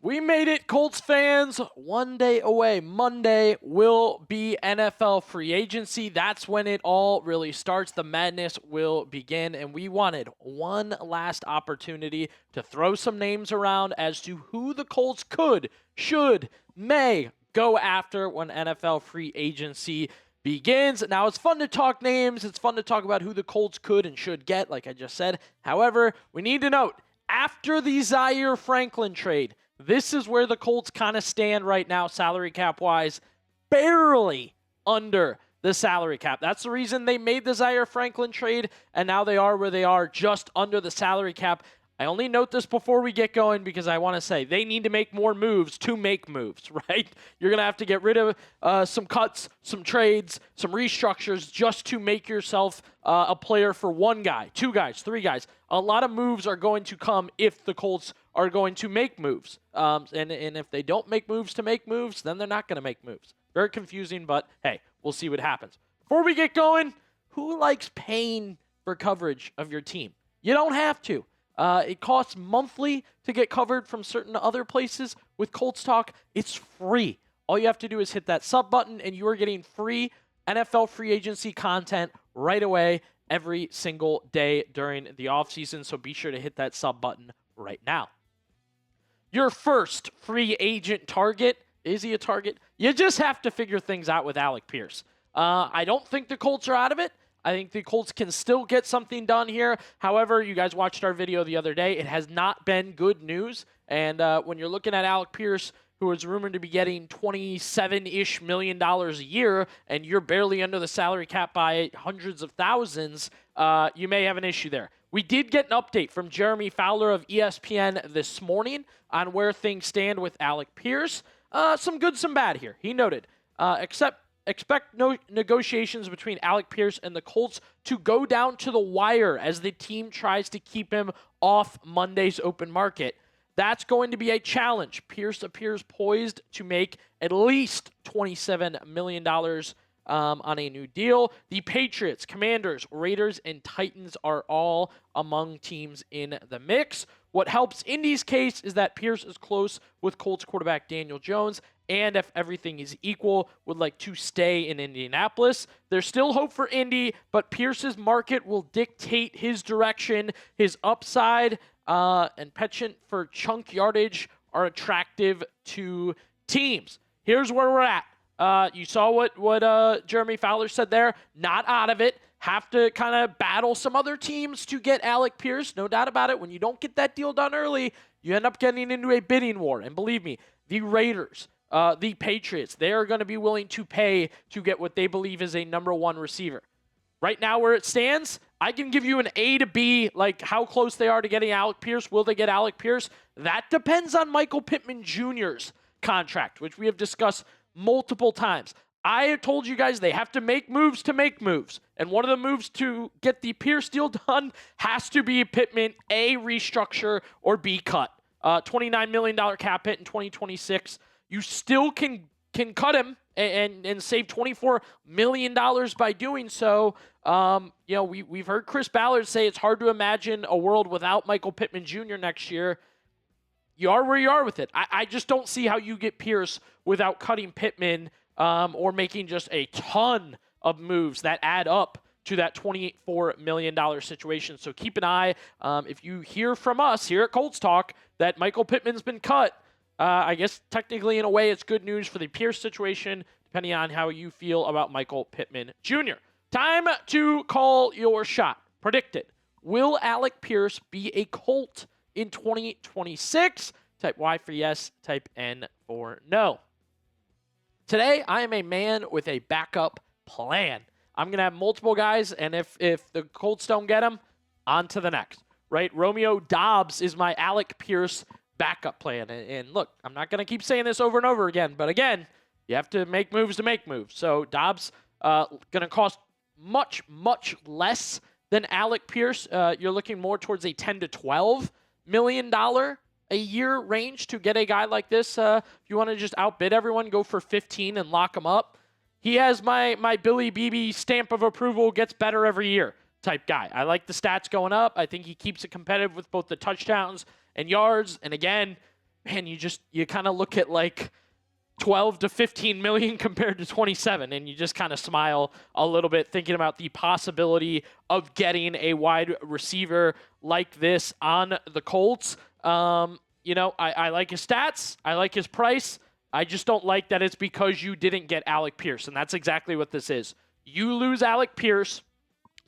We made it, Colts fans. One day away. Monday will be NFL free agency. That's when it all really starts. The madness will begin, and we wanted one last opportunity to throw some names around as to who the Colts could, should, may go after when NFL free agency begins. Now, it's fun to talk names. It's fun to talk about who the Colts could and should get, like I just said. However, we need to note, after the Zaire Franklin trade, this is where the Colts kind of stand right now, salary cap-wise, barely under the salary cap. That's the reason they made the Zaire Franklin trade, and now they are where they are, just under the salary cap. I only note this before we get going because I want to say they need to make more moves to make moves, right? You're going to have to get rid of some cuts, some trades, some restructures just to make yourself a player for one guy, two guys, three guys. A lot of moves are going to come if the Colts are going to make moves. And if they don't make moves to make moves, then they're not going to make moves. Very confusing, but hey, we'll see what happens. Before we get going, who likes paying for coverage of your team? You don't have to. It costs monthly to get covered from certain other places. With Colts Talk, it's free. All you have to do is hit that sub button, and you are getting free NFL free agency content right away every single day during the offseason. So be sure to hit that sub button right now. Your first free agent target, is he a target? You just have to figure things out with Alec Pierce. I don't think the Colts are out of it. I think the Colts can still get something done here. However, you guys watched our video the other day. It has not been good news. And when you're looking at Alec Pierce, who is rumored to be getting $27-ish million a year, and you're barely under the salary cap by hundreds of thousands, you may have an issue there. We did get an update from Jeremy Fowler of ESPN this morning on where things stand with Alec Pierce. Some good, some bad here. He noted, expect no negotiations between Alec Pierce and the Colts to go down to the wire as the team tries to keep him off Monday's open market. That's going to be a challenge. Pierce appears poised to make at least $27 million on a new deal. The Patriots, Commanders, Raiders, and Titans are all among teams in the mix. What helps Indy's case is that Pierce is close with Colts quarterback Daniel Jones, and if everything is equal, would like to stay in Indianapolis. There's still hope for Indy, but Pierce's market will dictate his direction. His upside and penchant for chunk yardage are attractive to teams. Here's where we're at. You saw what Jeremy Fowler said there. Not out of it. Have to kind of battle some other teams to get Alec Pierce. No doubt about it. When you don't get that deal done early, you end up getting into a bidding war. And believe me, the Raiders, the Patriots, they are going to be willing to pay to get what they believe is a number one receiver. Right now where it stands, I can give you an A to B, like how close they are to getting Alec Pierce. Will they get Alec Pierce? That depends on Michael Pittman Jr.'s contract, which we have discussed multiple times. I have told you guys they have to make moves to make moves. And one of the moves to get the Pierce deal done has to be Pittman, A, restructure, or B, cut. $29 million cap hit in 2026. You still can cut him and save $24 million by doing so. We've heard Chris Ballard say it's hard to imagine a world without Michael Pittman Jr. next year. You are where you are with it. I just don't see how you get Pierce without cutting Pittman or making just a ton of moves that add up to that $24 million situation. So keep an eye. If you hear from us here at Colts Talk that Michael Pittman's been cut, I guess technically in a way it's good news for the Pierce situation, depending on how you feel about Michael Pittman Jr. Time to call your shot. Predict it. Will Alec Pierce be a Colt in 2026? Type Y for yes, type N for no. Today, I am a man with a backup plan. I'm going to have multiple guys, and if the Colts don't get him, on to the next, right? Romeo Doubs is my Alec Pierce backup plan. And look, I'm not going to keep saying this over and over again, but again, you have to make moves to make moves. So Doubs going to cost much, much less than Alec Pierce. You're looking more towards a $10 to $12 million a year range to get a guy like this. If you want to just outbid everyone, go for 15 and lock him up. He has my Billy Beebe stamp of approval, gets better every year type guy. I like the stats going up. I think he keeps it competitive with both the touchdowns and yards. And again, man, you kind of look at like 12 to 15 million compared to 27, and you just kind of smile a little bit thinking about the possibility of getting a wide receiver like this on the Colts. I like his stats. I like his price. I just don't like that it's because you didn't get Alec Pierce, and that's exactly what this is. You lose Alec Pierce,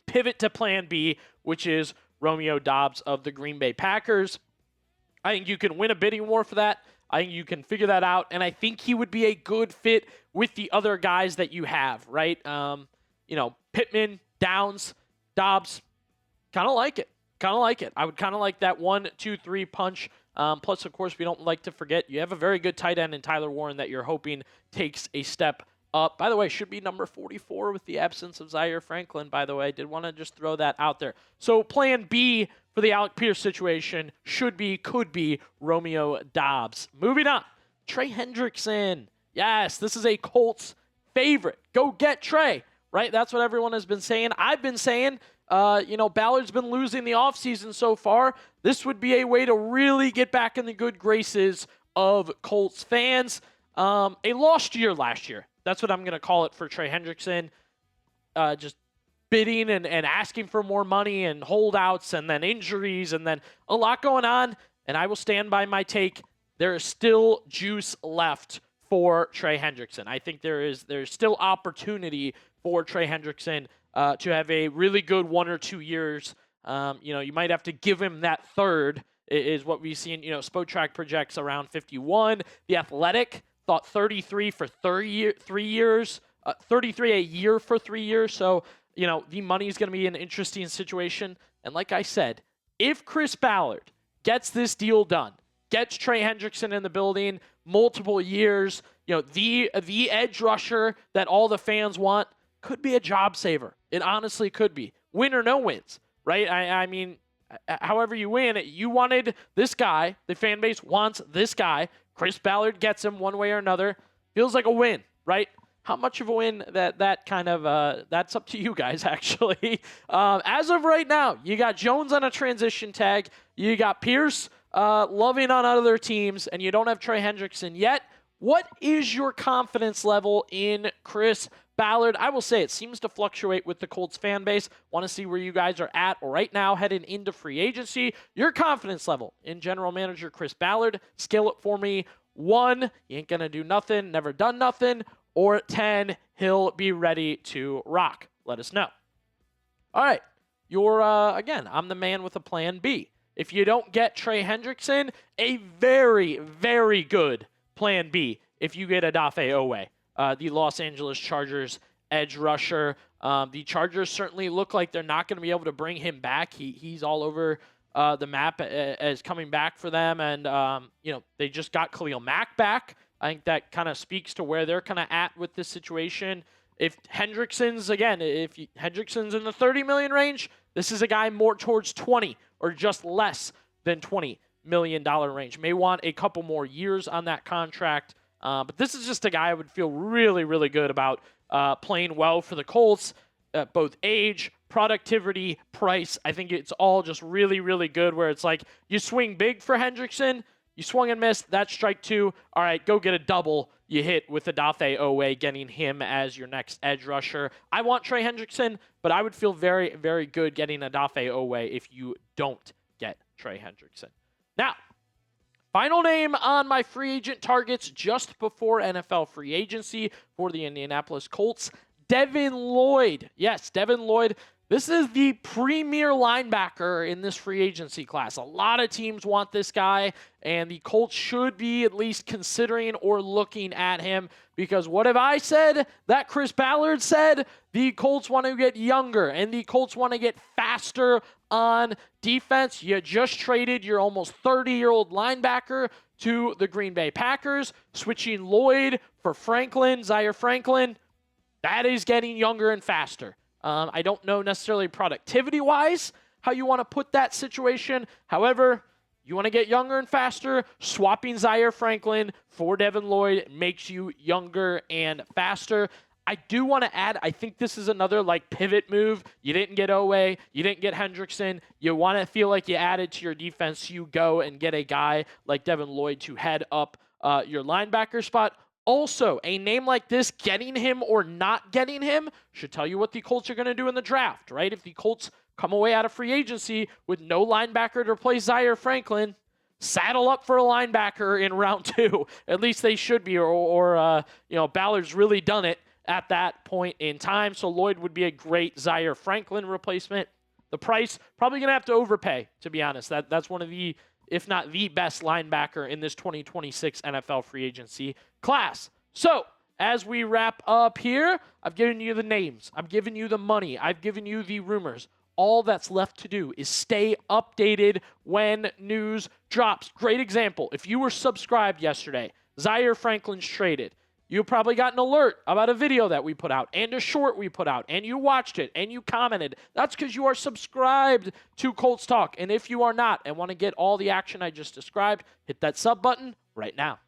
pivot to plan B, which is Romeo Doubs of the Green Bay Packers. I think you can win a bidding war for that. I think you can figure that out, and I think he would be a good fit with the other guys that you have, right? Pittman, Downs, Doubs, kind of like it. I would kind of like that 1, 2, 3 punch. Plus, of course, we don't like to forget you have a very good tight end in Tyler Warren that you're hoping takes a step up. By the way, should be number 44 with the absence of Zaire Franklin, by the way. Did want to just throw that out there. So plan B for the Alec Pierce situation could be Romeo Doubs. Moving on, Trey Hendrickson. Yes, this is a Colts favorite. Go get Trey, right? That's what everyone has been saying. I've been saying, Ballard's been losing the offseason so far. This would be a way to really get back in the good graces of Colts fans. A lost year last year. That's what I'm going to call it for Trey Hendrickson. Just bidding and asking for more money and holdouts and then injuries and then a lot going on. And I will stand by my take. There is still juice left for Trey Hendrickson. I think there's still opportunity for Trey Hendrickson to have a really good 1 or 2 years. You might have to give him that third is what we've seen. Spotrac projects around 51. The Athletic thought 33 for 3 years, 33 a year for 3 years. So, the money is going to be an interesting situation. And like I said, if Chris Ballard gets this deal done, gets Trey Hendrickson in the building, multiple years, the edge rusher that all the fans want, could be a job saver. It honestly could be. Win or no wins, right? I mean, however you win, you wanted this guy. The fan base wants this guy. Chris Ballard gets him one way or another. Feels like a win, right? How much of a win that kind of, that's up to you guys, actually. As of right now, you got Jones on a transition tag. You got Pierce loving on other teams, and you don't have Trey Hendrickson yet. What is your confidence level in Chris Ballard? I will say it seems to fluctuate with the Colts fan base. Want to see where you guys are at right now heading into free agency. Your confidence level in general manager Chris Ballard. Scale it for me. 1, he ain't going to do nothing, never done nothing. Or 10, he'll be ready to rock. Let us know. All right. Again, I'm the man with a plan B. If you don't get Trey Hendrickson, a very, very good plan B if you get Odafe Oweh, the Los Angeles Chargers edge rusher. The Chargers certainly look like they're not going to be able to bring him back. He's all over the map as coming back for them. And, they just got Khalil Mack back. I think that kind of speaks to where they're kind of at with this situation. If Hendrickson's in the 30 million range, this is a guy more towards 20 or just less than $20 million range. May want a couple more years on that contract. But this is just a guy I would feel really, really good about playing well for the Colts, both age, productivity, price. I think it's all just really, really good where it's like you swing big for Hendrickson, you swung and missed, that's strike 2. All right, go get a double. You hit with Odafe Oweh, getting him as your next edge rusher. I want Trey Hendrickson, but I would feel very, very good getting Odafe Oweh if you don't get Trey Hendrickson. Now, final name on my free agent targets just before NFL free agency for the Indianapolis Colts, Devin Lloyd. Yes, Devin Lloyd. This is the premier linebacker in this free agency class. A lot of teams want this guy, and the Colts should be at least considering or looking at him because what have I said that Chris Ballard said? The Colts want to get younger, and the Colts want to get faster on defense. You just traded your almost 30-year-old linebacker to the Green Bay Packers, switching Lloyd for Zaire Franklin. That is getting younger and faster. I don't know necessarily productivity-wise how you want to put that situation. However, you want to get younger and faster. Swapping Zaire Franklin for Devin Lloyd makes you younger and faster. I do want to add, I think this is another like pivot move. You didn't get Oweh, you didn't get Hendrickson. You want to feel like you added to your defense. You go and get a guy like Devin Lloyd to head up your linebacker spot. Also, a name like this, getting him or not getting him, should tell you what the Colts are going to do in the draft, right? If the Colts come away out of free agency with no linebacker to replace Zaire Franklin, saddle up for a linebacker in round 2. At least they should be, or Ballard's really done it at that point in time. So Lloyd would be a great Zaire Franklin replacement. The price, probably going to have to overpay, to be honest. That's one of the, if not the best linebacker in this 2026 NFL free agency class. So as we wrap up here, I've given you the names. I've given you the money. I've given you the rumors. All that's left to do is stay updated when news drops. Great example. If you were subscribed yesterday, Zaire Franklin's traded. You probably got an alert about a video that we put out and a short we put out, and you watched it and you commented. That's because you are subscribed to Colts Talk. And if you are not and want to get all the action I just described, hit that sub button right now.